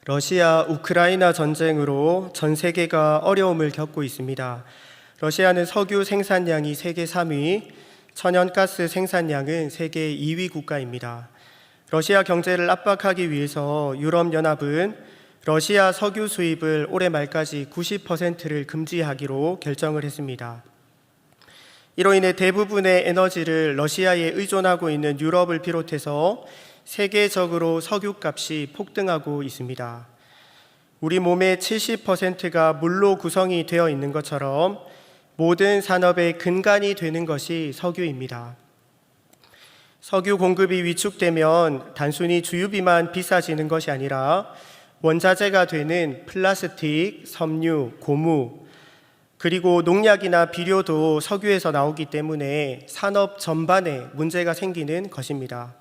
러시아 우크라이나 전쟁으로 전 세계가 어려움을 겪고 있습니다. 러시아는 석유 생산량이 세계 3위, 천연가스 생산량은 세계 2위 국가입니다. 러시아 경제를 압박하기 위해서 유럽연합은 러시아 석유 수입을 올해 말까지 90%를 금지하기로 결정을 했습니다. 이로 인해 대부분의 에너지를 러시아에 의존하고 있는 유럽을 비롯해서 세계적으로 석유값이 폭등하고 있습니다. 우리 몸의 70%가 물로 구성이 되어 있는 것처럼 모든 산업의 근간이 되는 것이 석유입니다. 석유 공급이 위축되면 단순히 주유비만 비싸지는 것이 아니라 원자재가 되는 플라스틱, 섬유, 고무, 그리고 농약이나 비료도 석유에서 나오기 때문에 산업 전반에 문제가 생기는 것입니다.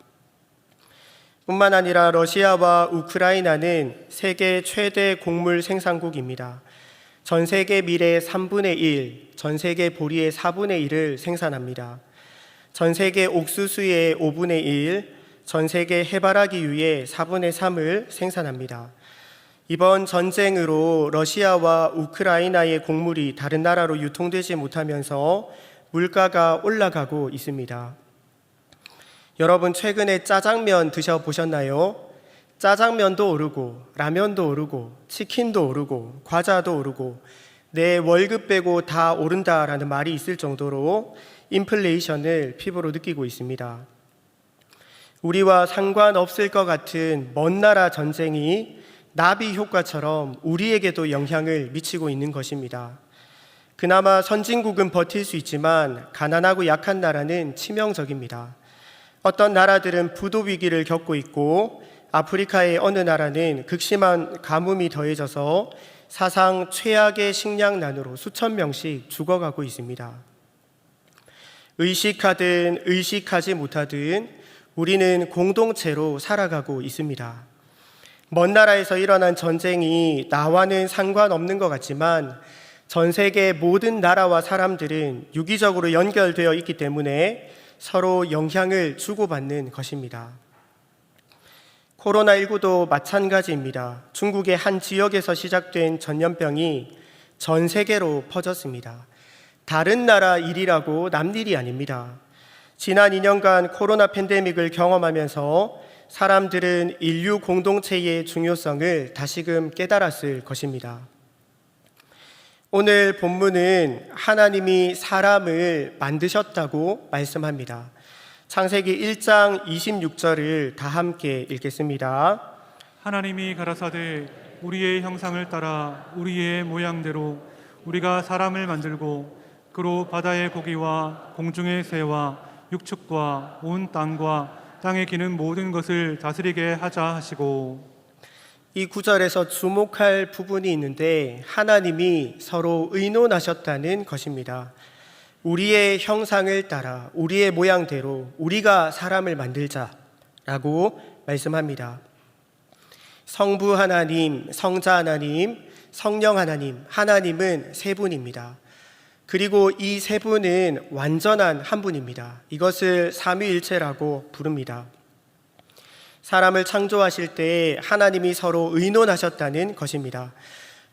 뿐만 아니라 러시아와 우크라이나는 세계 최대 곡물 생산국입니다. 전 세계 밀의 3분의 1, 전 세계 보리의 4분의 1을 생산합니다. 전 세계 옥수수의 5분의 1, 전 세계 해바라기유의 4분의 3을 생산합니다. 이번 전쟁으로 러시아와 우크라이나의 곡물이 다른 나라로 유통되지 못하면서 물가가 올라가고 있습니다. 여러분 최근에 짜장면 드셔보셨나요? 짜장면도 오르고 라면도 오르고 치킨도 오르고 과자도 오르고 내 월급 빼고 다 오른다라는 말이 있을 정도로 인플레이션을 피부로 느끼고 있습니다. 우리와 상관없을 것 같은 먼 나라 전쟁이 나비 효과처럼 우리에게도 영향을 미치고 있는 것입니다. 그나마 선진국은 버틸 수 있지만 가난하고 약한 나라는 치명적입니다. 어떤 나라들은 부도 위기를 겪고 있고 아프리카의 어느 나라는 극심한 가뭄이 더해져서 사상 최악의 식량난으로 수천 명씩 죽어가고 있습니다. 의식하든 의식하지 못하든 우리는 공동체로 살아가고 있습니다. 먼 나라에서 일어난 전쟁이 나와는 상관없는 것 같지만 전 세계 모든 나라와 사람들은 유기적으로 연결되어 있기 때문에 서로 영향을 주고받는 것입니다. 코로나19도 마찬가지입니다. 중국의 한 지역에서 시작된 전염병이 전 세계로 퍼졌습니다. 다른 나라 일이라고 남일이 아닙니다. 지난 2년간 코로나 팬데믹을 경험하면서 사람들은 인류 공동체의 중요성을 다시금 깨달았을 것입니다. 오늘 본문은 하나님이 사람을 만드셨다고 말씀합니다. 창세기 1장 26절을 다 함께 읽겠습니다. 하나님이 가라사대 우리의 형상을 따라 우리의 모양대로 우리가 사람을 만들고 그로 바다의 고기와 공중의 새와 육축과 온 땅과 땅에 기는 모든 것을 다스리게 하자 하시고. 이 구절에서 주목할 부분이 있는데 하나님이 서로 의논하셨다는 것입니다. 우리의 형상을 따라 우리의 모양대로 우리가 사람을 만들자라고 말씀합니다. 성부 하나님, 성자 하나님, 성령 하나님, 하나님은 세 분입니다. 그리고 이 세 분은 완전한 한 분입니다. 이것을 삼위일체라고 부릅니다. 사람을 창조하실 때 하나님이 서로 의논하셨다는 것입니다.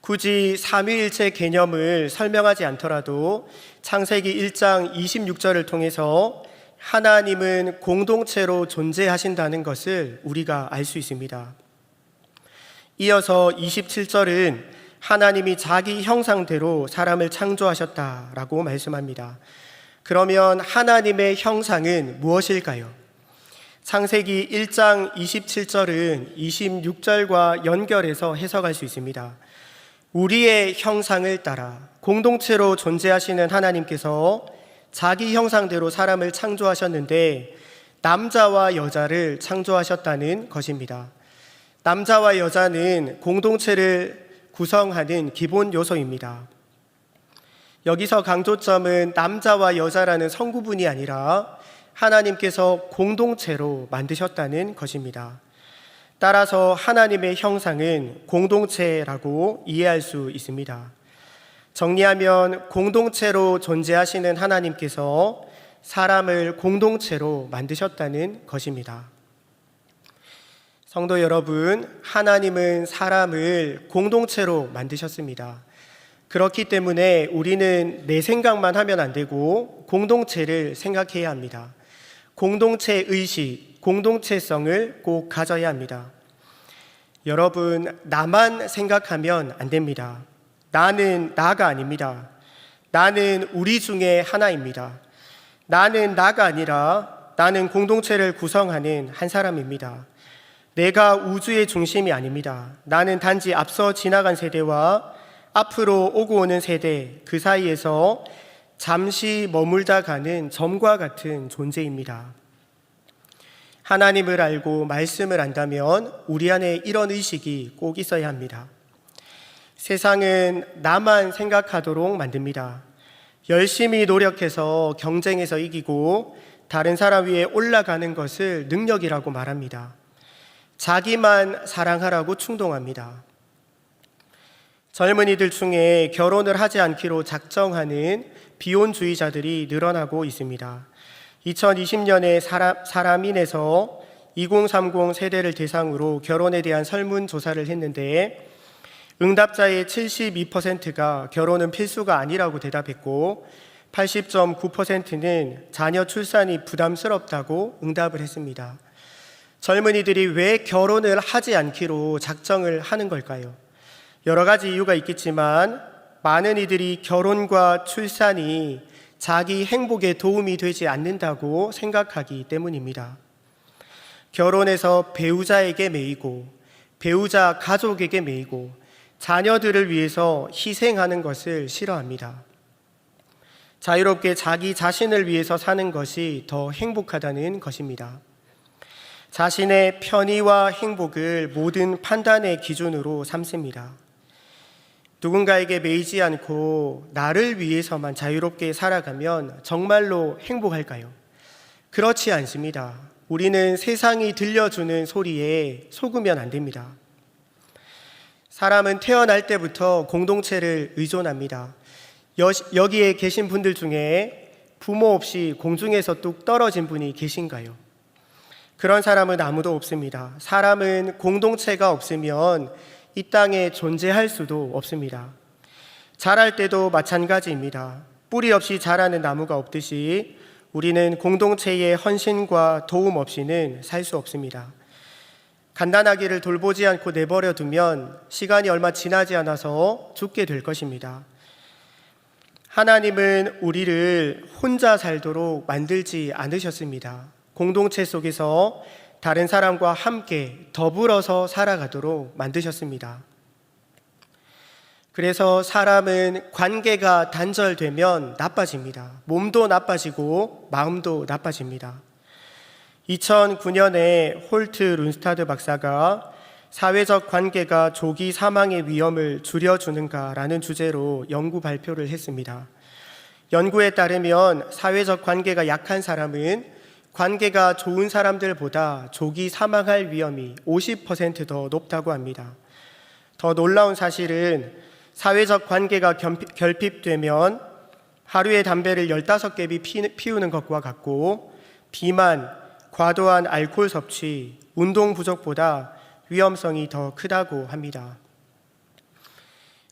굳이 삼위일체 개념을 설명하지 않더라도 창세기 1장 26절을 통해서 하나님은 공동체로 존재하신다는 것을 우리가 알 수 있습니다. 이어서 27절은 하나님이 자기 형상대로 사람을 창조하셨다라고 말씀합니다. 그러면 하나님의 형상은 무엇일까요? 창세기 1장 27절은 26절과 연결해서 해석할 수 있습니다. 우리의 형상을 따라 공동체로 존재하시는 하나님께서 자기 형상대로 사람을 창조하셨는데 남자와 여자를 창조하셨다는 것입니다. 남자와 여자는 공동체를 구성하는 기본 요소입니다. 여기서 강조점은 남자와 여자라는 성구분이 아니라 하나님께서 공동체로 만드셨다는 것입니다. 따라서 하나님의 형상은 공동체라고 이해할 수 있습니다. 정리하면 공동체로 존재하시는 하나님께서 사람을 공동체로 만드셨다는 것입니다. 성도 여러분, 하나님은 사람을 공동체로 만드셨습니다. 그렇기 때문에 우리는 내 생각만 하면 안 되고 공동체를 생각해야 합니다. 공동체 의식, 공동체성을 꼭 가져야 합니다. 여러분, 나만 생각하면 안 됩니다. 나는 나가 아닙니다. 나는 우리 중에 하나입니다. 나는 나가 아니라 나는 공동체를 구성하는 한 사람입니다. 내가 우주의 중심이 아닙니다. 나는 단지 앞서 지나간 세대와 앞으로 오고 오는 세대, 그 사이에서 잠시 머물다 가는 점과 같은 존재입니다. 하나님을 알고 말씀을 안다면 우리 안에 이런 의식이 꼭 있어야 합니다. 세상은 나만 생각하도록 만듭니다. 열심히 노력해서 경쟁에서 이기고 다른 사람 위에 올라가는 것을 능력이라고 말합니다. 자기만 사랑하라고 충동합니다. 젊은이들 중에 결혼을 하지 않기로 작정하는 비혼주의자들이 늘어나고 있습니다. 2020년에 사람인에서 2030 세대를 대상으로 결혼에 대한 설문조사를 했는데 응답자의 72%가 결혼은 필수가 아니라고 대답했고 80.9%는 자녀 출산이 부담스럽다고 응답을 했습니다. 젊은이들이 왜 결혼을 하지 않기로 작정을 하는 걸까요? 여러 가지 이유가 있겠지만 많은 이들이 결혼과 출산이 자기 행복에 도움이 되지 않는다고 생각하기 때문입니다. 결혼해서 배우자에게 매이고 배우자 가족에게 매이고 자녀들을 위해서 희생하는 것을 싫어합니다. 자유롭게 자기 자신을 위해서 사는 것이 더 행복하다는 것입니다. 자신의 편의와 행복을 모든 판단의 기준으로 삼습니다. 누군가에게 매이지 않고 나를 위해서만 자유롭게 살아가면 정말로 행복할까요? 그렇지 않습니다. 우리는 세상이 들려주는 소리에 속으면 안 됩니다. 사람은 태어날 때부터 공동체를 의존합니다. 여기에 계신 분들 중에 부모 없이 공중에서 뚝 떨어진 분이 계신가요? 그런 사람은 아무도 없습니다. 사람은 공동체가 없으면 이 땅에 존재할 수도 없습니다. 자랄 때도 마찬가지입니다. 뿌리 없이 자라는 나무가 없듯이 우리는 공동체의 헌신과 도움 없이는 살 수 없습니다. 갓난아기를 돌보지 않고 내버려 두면 시간이 얼마 지나지 않아서 죽게 될 것입니다. 하나님은 우리를 혼자 살도록 만들지 않으셨습니다. 공동체 속에서 다른 사람과 함께 더불어서 살아가도록 만드셨습니다. 그래서 사람은 관계가 단절되면 나빠집니다. 몸도 나빠지고 마음도 나빠집니다. 2009년에 홀트 룬스타드 박사가 사회적 관계가 조기 사망의 위험을 줄여주는가라는 주제로 연구 발표를 했습니다. 연구에 따르면 사회적 관계가 약한 사람은 관계가 좋은 사람들보다 조기 사망할 위험이 50% 더 높다고 합니다. 더 놀라운 사실은 사회적 관계가 결핍되면 하루에 담배를 15개 피우는 것과 같고 비만, 과도한 알코올 섭취, 운동 부족보다 위험성이 더 크다고 합니다.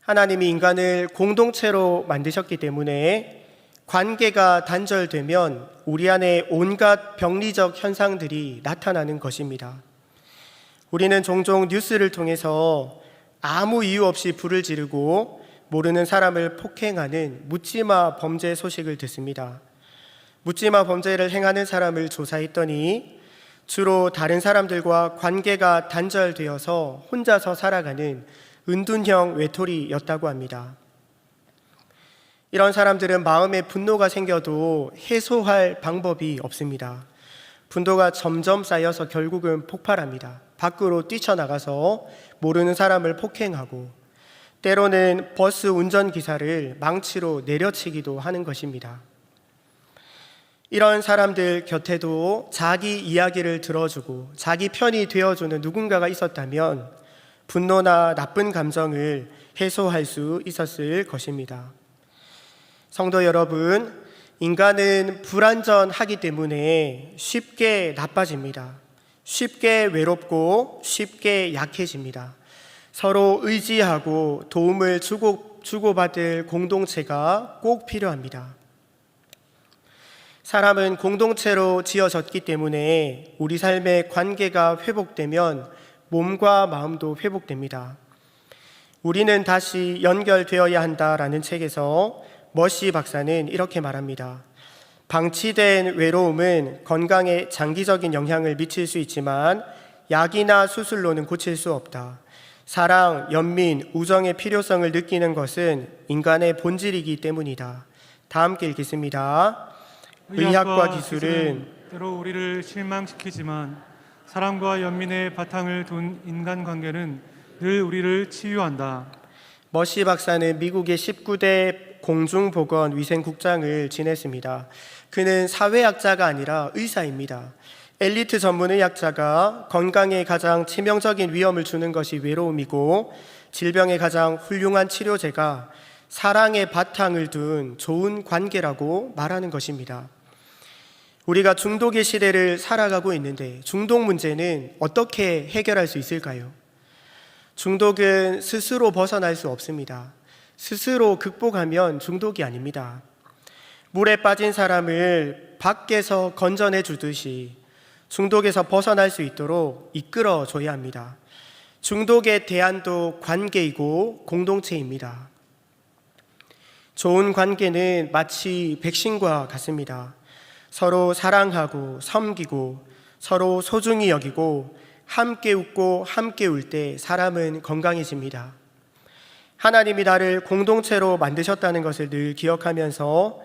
하나님이 인간을 공동체로 만드셨기 때문에 관계가 단절되면 우리 안에 온갖 병리적 현상들이 나타나는 것입니다. 우리는 종종 뉴스를 통해서 아무 이유 없이 불을 지르고 모르는 사람을 폭행하는 묻지마 범죄 소식을 듣습니다. 묻지마 범죄를 행하는 사람을 조사했더니 주로 다른 사람들과 관계가 단절되어서 혼자서 살아가는 은둔형 외톨이였다고 합니다. 이런 사람들은 마음에 분노가 생겨도 해소할 방법이 없습니다. 분노가 점점 쌓여서 결국은 폭발합니다. 밖으로 뛰쳐나가서 모르는 사람을 폭행하고 때로는 버스 운전기사를 망치로 내려치기도 하는 것입니다. 이런 사람들 곁에도 자기 이야기를 들어주고 자기 편이 되어주는 누군가가 있었다면 분노나 나쁜 감정을 해소할 수 있었을 것입니다. 성도 여러분, 인간은 불완전하기 때문에 쉽게 나빠집니다. 쉽게 외롭고 쉽게 약해집니다. 서로 의지하고 도움을 주고받을 공동체가 꼭 필요합니다. 사람은 공동체로 지어졌기 때문에 우리 삶의 관계가 회복되면 몸과 마음도 회복됩니다. 우리는 다시 연결되어야 한다라는 책에서 머시 박사는 이렇게 말합니다. 방치된 외로움은 건강에 장기적인 영향을 미칠 수 있지만 약이나 수술로는 고칠 수 없다. 사랑, 연민, 우정의 필요성을 느끼는 것은 인간의 본질이기 때문이다. 다 함께 읽겠습니다. 의학과 기술은 때로 우리를 실망시키지만 사랑과 연민의 바탕을 둔 인간관계는 늘 우리를 치유한다. 머시 박사는 미국의 19대 공중보건위생국장을 지냈습니다. 그는 사회학자가 아니라 의사입니다. 엘리트 전문의학자가 건강에 가장 치명적인 위험을 주는 것이 외로움이고 질병에 가장 훌륭한 치료제가 사랑의 바탕을 둔 좋은 관계라고 말하는 것입니다. 우리가 중독의 시대를 살아가고 있는데 중독 문제는 어떻게 해결할 수 있을까요? 중독은 스스로 벗어날 수 없습니다. 스스로 극복하면 중독이 아닙니다. 물에 빠진 사람을 밖에서 건져내 주듯이 중독에서 벗어날 수 있도록 이끌어 줘야 합니다. 중독의 대안도 관계이고 공동체입니다. 좋은 관계는 마치 백신과 같습니다. 서로 사랑하고 섬기고 서로 소중히 여기고 함께 웃고 함께 울 때 사람은 건강해집니다. 하나님이 나를 공동체로 만드셨다는 것을 늘 기억하면서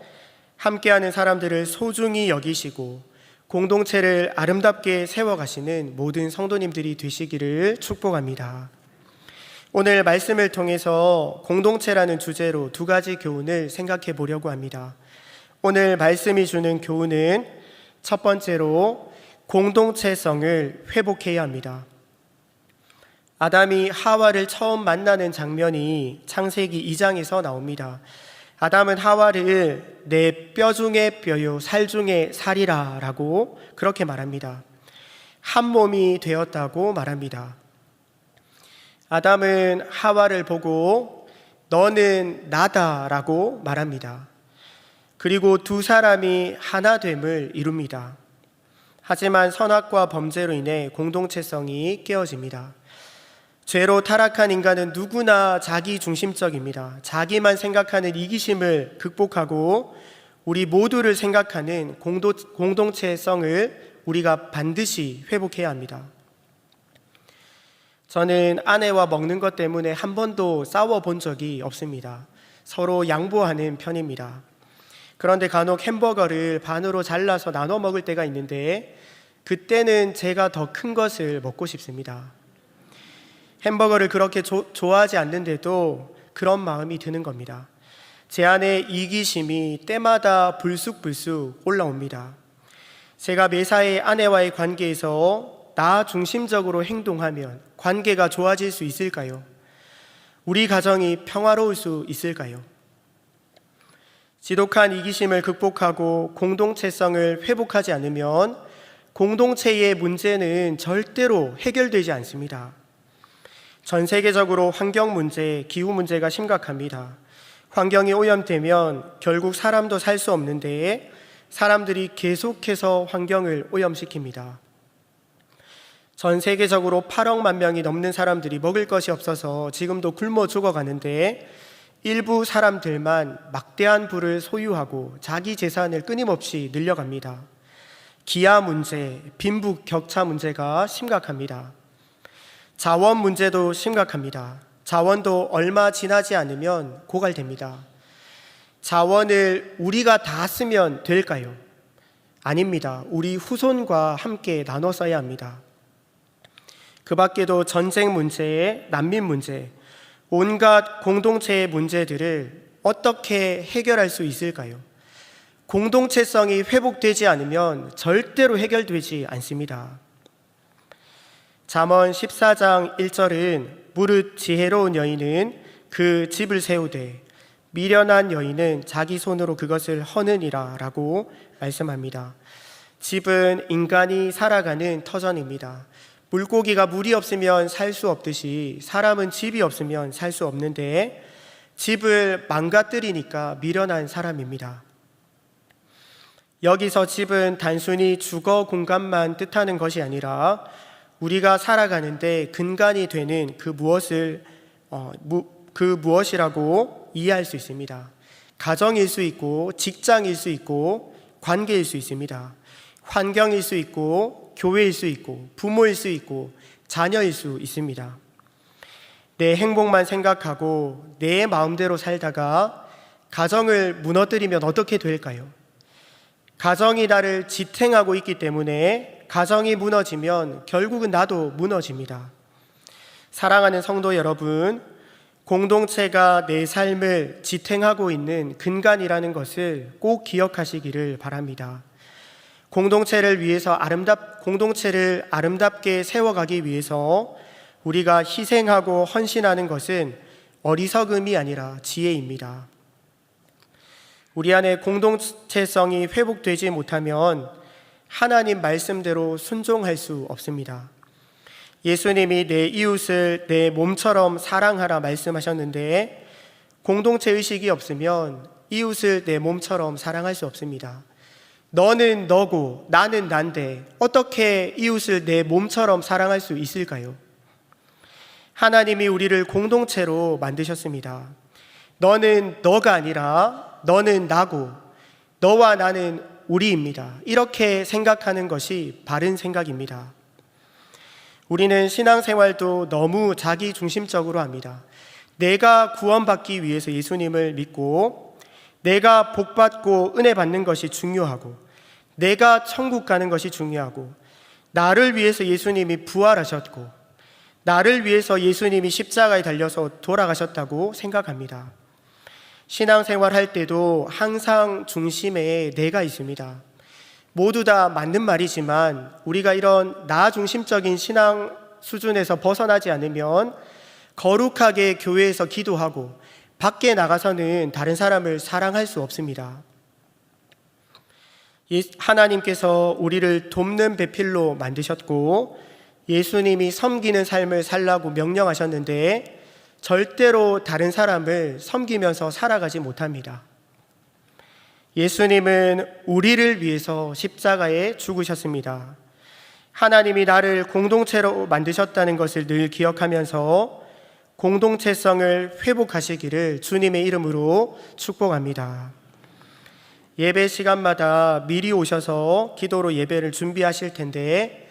함께하는 사람들을 소중히 여기시고 공동체를 아름답게 세워가시는 모든 성도님들이 되시기를 축복합니다. 오늘 말씀을 통해서 공동체라는 주제로 두 가지 교훈을 생각해 보려고 합니다. 오늘 말씀이 주는 교훈은 첫 번째로 공동체성을 회복해야 합니다. 아담이 하와를 처음 만나는 장면이 창세기 2장에서 나옵니다. 아담은 하와를 내 뼈 중에 뼈요 살 중에 살이라 라고 그렇게 말합니다. 한 몸이 되었다고 말합니다. 아담은 하와를 보고 너는 나다 라고 말합니다. 그리고 두 사람이 하나됨을 이룹니다. 하지만 선악과 범죄로 인해 공동체성이 깨어집니다. 죄로 타락한 인간은 누구나 자기 중심적입니다. 자기만 생각하는 이기심을 극복하고 우리 모두를 생각하는 공동체성을 우리가 반드시 회복해야 합니다. 저는 아내와 먹는 것 때문에 한 번도 싸워본 적이 없습니다. 서로 양보하는 편입니다. 그런데 간혹 햄버거를 반으로 잘라서 나눠 먹을 때가 있는데 그때는 제가 더 큰 것을 먹고 싶습니다. 햄버거를 그렇게 좋아하지 않는데도 그런 마음이 드는 겁니다. 제 안에 이기심이 때마다 불쑥불쑥 올라옵니다. 제가 매사에 아내와의 관계에서 나 중심적으로 행동하면 관계가 좋아질 수 있을까요? 우리 가정이 평화로울 수 있을까요? 지독한 이기심을 극복하고 공동체성을 회복하지 않으면 공동체의 문제는 절대로 해결되지 않습니다. 전 세계적으로 환경 문제, 기후 문제가 심각합니다. 환경이 오염되면 결국 사람도 살 수 없는데 사람들이 계속해서 환경을 오염시킵니다. 전 세계적으로 8억만 명이 넘는 사람들이 먹을 것이 없어서 지금도 굶어 죽어가는데 일부 사람들만 막대한 부를 소유하고 자기 재산을 끊임없이 늘려갑니다. 기아 문제, 빈부격차 문제가 심각합니다. 자원 문제도 심각합니다. 자원도 얼마 지나지 않으면 고갈됩니다. 자원을 우리가 다 쓰면 될까요? 아닙니다. 우리 후손과 함께 나눠 써야 합니다. 그 밖에도 전쟁 문제, 난민 문제, 온갖 공동체의 문제들을 어떻게 해결할 수 있을까요? 공동체성이 회복되지 않으면 절대로 해결되지 않습니다. 잠언 14장 1절은 무릇 지혜로운 여인은 그 집을 세우되 미련한 여인은 자기 손으로 그것을 허느니라 라고 말씀합니다. 집은 인간이 살아가는 터전입니다. 물고기가 물이 없으면 살 수 없듯이 사람은 집이 없으면 살 수 없는데 집을 망가뜨리니까 미련한 사람입니다. 여기서 집은 단순히 주거 공간만 뜻하는 것이 아니라 우리가 살아가는데 근간이 되는 그 무엇이라고 이해할 수 있습니다. 가정일 수 있고 직장일 수 있고 관계일 수 있습니다. 환경일 수 있고 교회일 수 있고 부모일 수 있고 자녀일 수 있습니다. 내 행복만 생각하고 내 마음대로 살다가 가정을 무너뜨리면 어떻게 될까요? 가정이 나를 지탱하고 있기 때문에 가정이 무너지면 결국은 나도 무너집니다. 사랑하는 성도 여러분, 공동체가 내 삶을 지탱하고 있는 근간이라는 것을 꼭 기억하시기를 바랍니다. 공동체를 아름답게 세워가기 위해서 우리가 희생하고 헌신하는 것은 어리석음이 아니라 지혜입니다. 우리 안에 공동체성이 회복되지 못하면 하나님 말씀대로 순종할 수 없습니다. 예수님이 내 이웃을 내 몸처럼 사랑하라 말씀하셨는데 공동체 의식이 없으면 이웃을 내 몸처럼 사랑할 수 없습니다. 너는 너고 나는 난데 어떻게 이웃을 내 몸처럼 사랑할 수 있을까요? 하나님이 우리를 공동체로 만드셨습니다. 너는 너가 아니라 너는 나고 너와 나는 우리입니다. 이렇게 생각하는 것이 바른 생각입니다. 우리는 신앙생활도 너무 자기중심적으로 합니다. 내가 구원받기 위해서 예수님을 믿고 내가 복받고 은혜 받는 것이 중요하고 내가 천국 가는 것이 중요하고 나를 위해서 예수님이 부활하셨고 나를 위해서 예수님이 십자가에 달려서 돌아가셨다고 생각합니다. 신앙생활 할 때도 항상 중심에 내가 있습니다. 모두 다 맞는 말이지만 우리가 이런 나 중심적인 신앙 수준에서 벗어나지 않으면 거룩하게 교회에서 기도하고 밖에 나가서는 다른 사람을 사랑할 수 없습니다. 하나님께서 우리를 돕는 배필로 만드셨고 예수님이 섬기는 삶을 살라고 명령하셨는데 절대로 다른 사람을 섬기면서 살아가지 못합니다. 예수님은 우리를 위해서 십자가에 죽으셨습니다. 하나님이 나를 공동체로 만드셨다는 것을 늘 기억하면서 공동체성을 회복하시기를 주님의 이름으로 축복합니다. 예배 시간마다 미리 오셔서 기도로 예배를 준비하실 텐데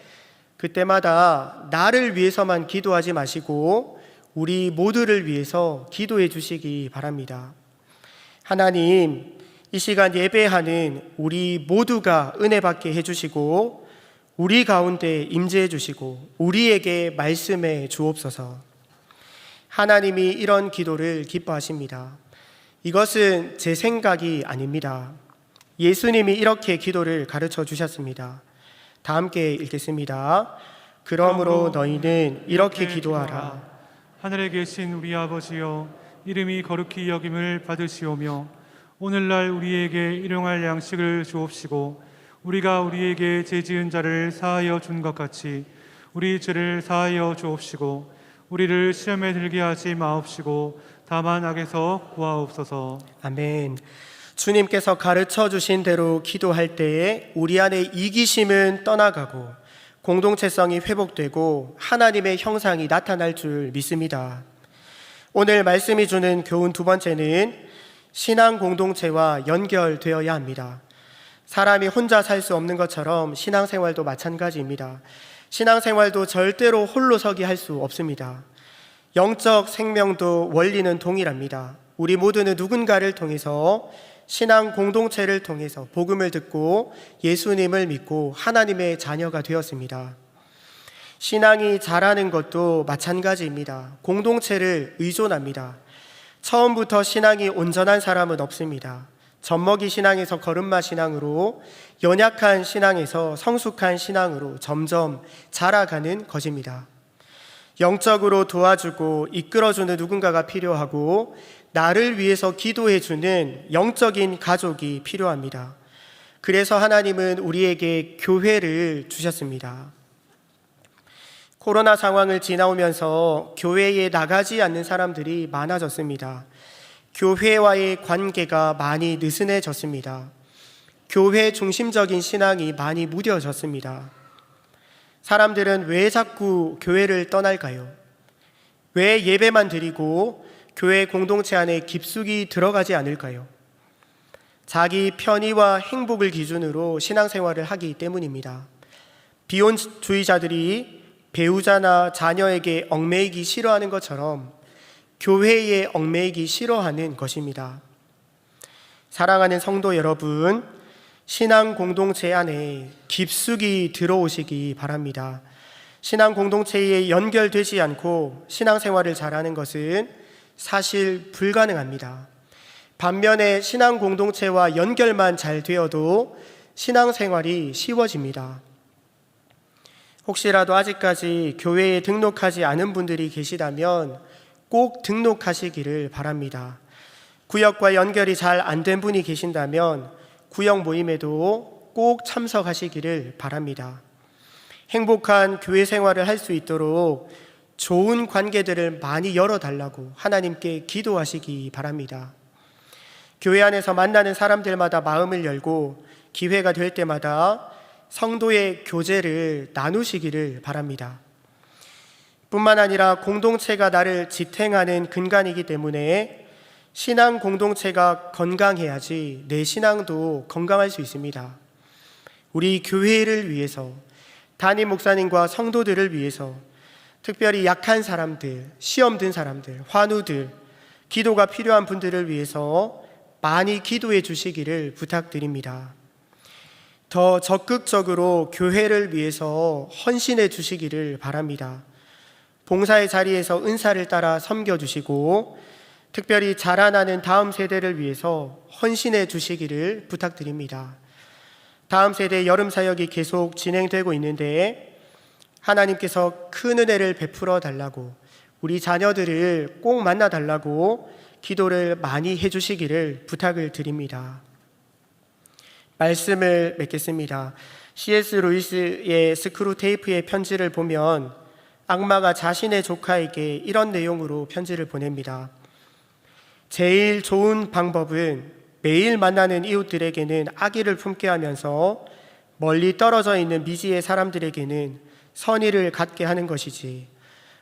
그때마다 나를 위해서만 기도하지 마시고 우리 모두를 위해서 기도해 주시기 바랍니다. 하나님, 이 시간 예배하는 우리 모두가 은혜 받게 해주시고 우리 가운데 임재해 주시고 우리에게 말씀해 주옵소서. 하나님이 이런 기도를 기뻐하십니다. 이것은 제 생각이 아닙니다. 예수님이 이렇게 기도를 가르쳐 주셨습니다. 다 함께 읽겠습니다. 그러므로 너희는 이렇게 기도하라. 하늘에 계신 우리 아버지여, 이름이 거룩히 여김을 받으시오며 오늘날 우리에게 일용할 양식을 주옵시고 우리가 우리에게 죄 지은 자를 사하여 준 것 같이 우리 죄를 사하여 주옵시고 우리를 시험에 들게 하지 마옵시고 다만 악에서 구하옵소서. 아멘. 주님께서 가르쳐 주신 대로 기도할 때에 우리 안에 이기심은 떠나가고 공동체성이 회복되고 하나님의 형상이 나타날 줄 믿습니다. 오늘 말씀이 주는 교훈 두 번째는 신앙 공동체와 연결되어야 합니다. 사람이 혼자 살 수 없는 것처럼 신앙생활도 마찬가지입니다. 신앙생활도 절대로 홀로 서기 할 수 없습니다. 영적 생명도 원리는 동일합니다. 우리 모두는 누군가를 통해서 신앙 공동체를 통해서 복음을 듣고 예수님을 믿고 하나님의 자녀가 되었습니다. 신앙이 자라는 것도 마찬가지입니다. 공동체를 의존합니다. 처음부터 신앙이 온전한 사람은 없습니다. 젖먹이 신앙에서 걸음마 신앙으로, 연약한 신앙에서 성숙한 신앙으로 점점 자라가는 것입니다. 영적으로 도와주고 이끌어주는 누군가가 필요하고 나를 위해서 기도해주는 영적인 가족이 필요합니다. 그래서 하나님은 우리에게 교회를 주셨습니다. 코로나 상황을 지나오면서 교회에 나가지 않는 사람들이 많아졌습니다. 교회와의 관계가 많이 느슨해졌습니다. 교회 중심적인 신앙이 많이 무뎌졌습니다. 사람들은 왜 자꾸 교회를 떠날까요? 왜 예배만 드리고 교회 공동체 안에 깊숙이 들어가지 않을까요? 자기 편의와 행복을 기준으로 신앙생활을 하기 때문입니다. 비혼주의자들이 배우자나 자녀에게 얽매이기 싫어하는 것처럼 교회에 얽매이기 싫어하는 것입니다. 사랑하는 성도 여러분, 신앙 공동체 안에 깊숙이 들어오시기 바랍니다. 신앙 공동체에 연결되지 않고 신앙생활을 잘하는 것은 사실 불가능합니다. 반면에 신앙 공동체와 연결만 잘 되어도 신앙생활이 쉬워집니다. 혹시라도 아직까지 교회에 등록하지 않은 분들이 계시다면 꼭 등록하시기를 바랍니다. 구역과 연결이 잘 안 된 분이 계신다면 구역 모임에도 꼭 참석하시기를 바랍니다. 행복한 교회 생활을 할 수 있도록 좋은 관계들을 많이 열어달라고 하나님께 기도하시기 바랍니다. 교회 안에서 만나는 사람들마다 마음을 열고 기회가 될 때마다 성도의 교제를 나누시기를 바랍니다. 뿐만 아니라 공동체가 나를 지탱하는 근간이기 때문에 신앙 공동체가 건강해야지 내 신앙도 건강할 수 있습니다. 우리 교회를 위해서, 담임 목사님과 성도들을 위해서, 특별히 약한 사람들, 시험 든 사람들, 환우들, 기도가 필요한 분들을 위해서 많이 기도해 주시기를 부탁드립니다. 더 적극적으로 교회를 위해서 헌신해 주시기를 바랍니다. 봉사의 자리에서 은사를 따라 섬겨주시고 특별히 자라나는 다음 세대를 위해서 헌신해 주시기를 부탁드립니다. 다음 세대 여름 사역이 계속 진행되고 있는데 하나님께서 큰 은혜를 베풀어 달라고, 우리 자녀들을 꼭 만나 달라고 기도를 많이 해주시기를 부탁을 드립니다. 말씀을 맺겠습니다. C.S. 루이스의 스크루테이프의 편지를 보면 악마가 자신의 조카에게 이런 내용으로 편지를 보냅니다. 제일 좋은 방법은 매일 만나는 이웃들에게는 악의를 품게 하면서 멀리 떨어져 있는 미지의 사람들에게는 선의를 갖게 하는 것이지.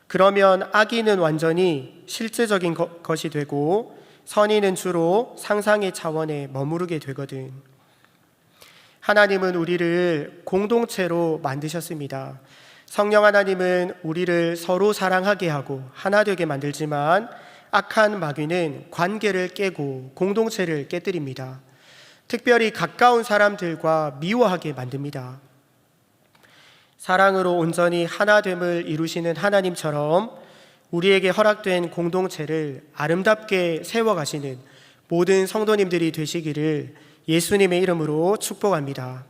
그러면 악의는 완전히 실제적인 것이 되고 선의는 주로 상상의 차원에 머무르게 되거든. 하나님은 우리를 공동체로 만드셨습니다. 성령 하나님은 우리를 서로 사랑하게 하고 하나 되게 만들지만 악한 마귀는 관계를 깨고 공동체를 깨뜨립니다. 특별히 가까운 사람들과 미워하게 만듭니다. 사랑으로 온전히 하나됨을 이루시는 하나님처럼 우리에게 허락된 공동체를 아름답게 세워가시는 모든 성도님들이 되시기를 예수님의 이름으로 축복합니다.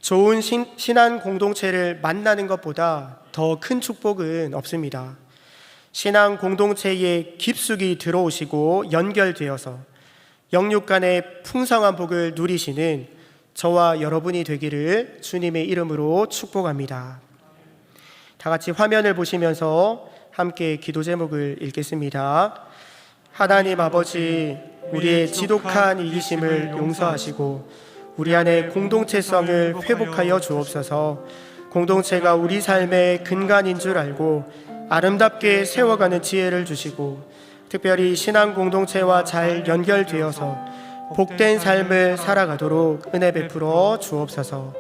좋은 신앙 공동체를 만나는 것보다 더 큰 축복은 없습니다. 신앙 공동체에 깊숙이 들어오시고 연결되어서 영육 간의 풍성한 복을 누리시는 저와 여러분이 되기를 주님의 이름으로 축복합니다. 다 같이 화면을 보시면서 함께 기도 제목을 읽겠습니다. 하나님 아버지, 우리의 지독한 이기심을 용서하시고 우리 안에 공동체성을 회복하여 주옵소서. 공동체가 우리 삶의 근간인 줄 알고 아름답게 세워가는 지혜를 주시고 특별히 신앙 공동체와 잘 연결되어서 복된 삶을 살아가도록 은혜 베풀어 주옵소서.